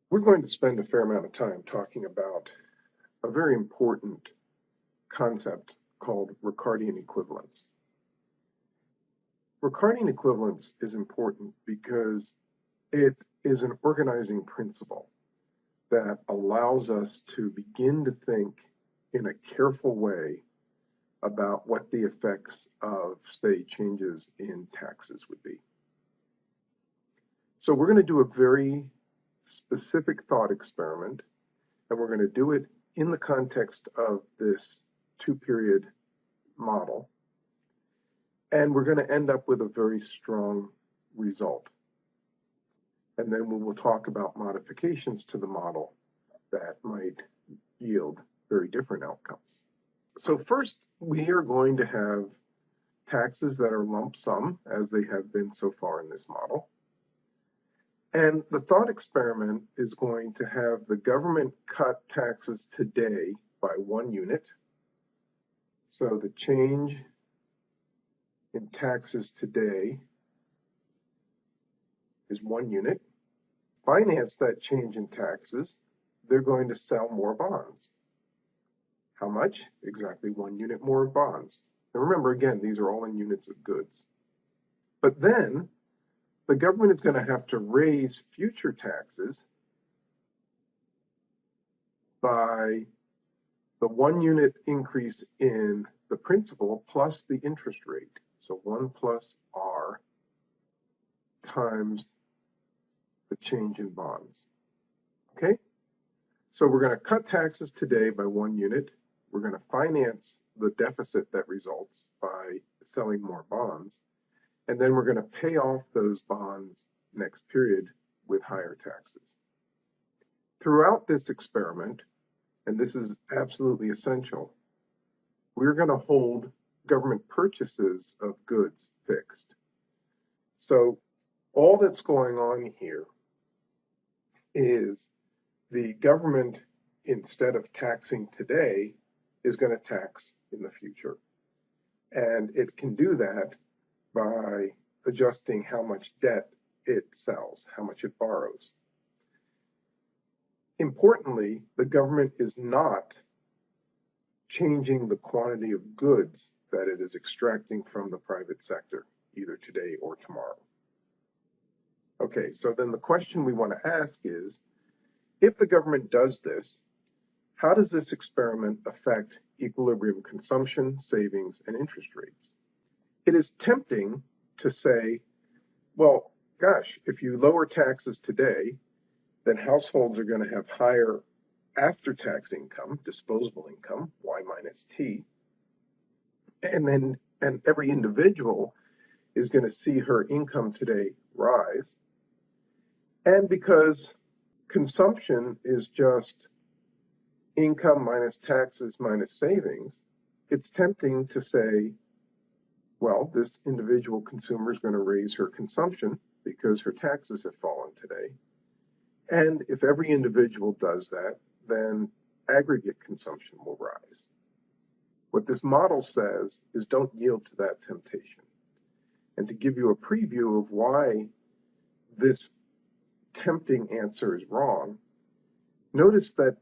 We're going to spend a fair amount of time talking about a very important concept called Ricardian equivalence. Ricardian equivalence is important because it is an organizing principle that allows us to begin to think in a careful way about what the effects of, say, changes in taxes would be. So we're going to do a very specific thought experiment, and we're going to do it in the context of this two-period model, and we're going to end up with a very strong result. And then we will talk about modifications to the model that might yield very different outcomes. So first, we are going to have taxes that are lump sum, as they have been so far in this model. And the thought experiment is going to have the government cut taxes today by 1 unit. So the change in taxes today is 1 unit. Finance that change in taxes, they're going to sell more bonds. How much? Exactly 1 unit more bonds. And remember, again, these are all in units of goods. But then the government is going to have to raise future taxes by the 1 unit increase in the principal plus the interest rate. So 1 plus R times the change in bonds. Okay? So we're going to cut taxes today by 1 unit. We're going to finance the deficit that results by selling more bonds. And then we're going to pay off those bonds next period with higher taxes. Throughout this experiment, and this is absolutely essential, we're going to hold government purchases of goods fixed. So all that's going on here is the government, instead of taxing today, is going to tax in the future. And it can do that by adjusting how much debt it sells, how much it borrows. Importantly, the government is not changing the quantity of goods that it is extracting from the private sector, either today or tomorrow. Okay, so then the question we want to ask is, if the government does this, how does this experiment affect equilibrium consumption, savings, and interest rates? It is tempting to say, well, gosh, if you lower taxes today, then households are going to have higher after-tax income, disposable income, Y minus T, and every individual is going to see her income today rise. And because consumption is just income minus taxes minus savings, it's tempting to say, well, this individual consumer is going to raise her consumption because her taxes have fallen today. And if every individual does that, then aggregate consumption will rise. What this model says is don't yield to that temptation. And to give you a preview of why this tempting answer is wrong, notice that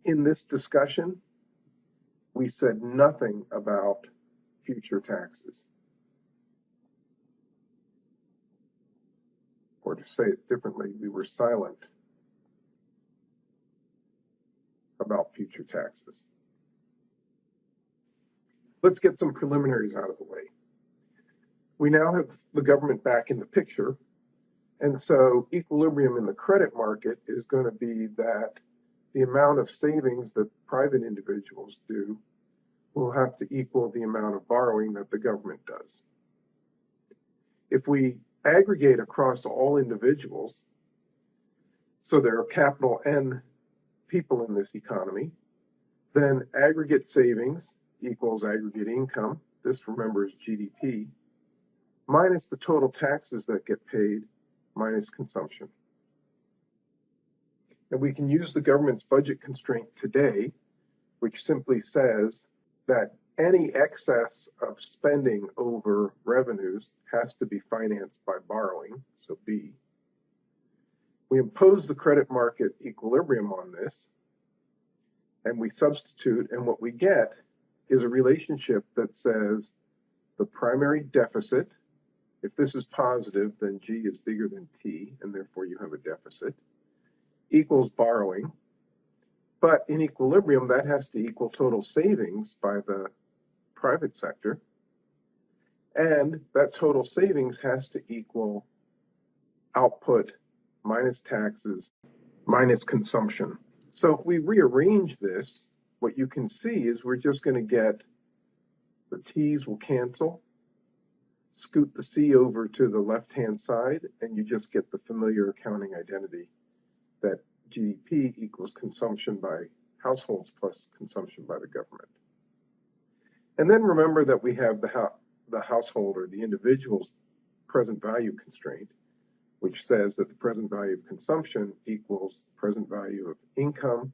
in this discussion, we said nothing about future taxes. Or to say it differently, we were silent about future taxes. Let's get some preliminaries out of the way. We now have the government back in the picture, and so equilibrium in the credit market is going to be that the amount of savings that private individuals do will have to equal the amount of borrowing that the government does. If we aggregate across all individuals, so there are capital N people in this economy, then aggregate savings equals aggregate income, this remember is GDP, minus the total taxes that get paid minus consumption. And we can use the government's budget constraint today, which simply says that any excess of spending over revenues has to be financed by borrowing, so B. We impose the credit market equilibrium on this, and we substitute, and what we get is a relationship that says the primary deficit, if this is positive, then G is bigger than T, and therefore you have a deficit, equals borrowing. But in equilibrium, that has to equal total savings by the private sector. And that total savings has to equal output minus taxes minus consumption. So if we rearrange this, what you can see is we're just going to get the T's will cancel, scoot the C over to the left-hand side, and you just get the familiar accounting identity that GDP equals consumption by households plus consumption by the government. And then remember that we have the household or the individual's present value constraint, which says that the present value of consumption equals present value of income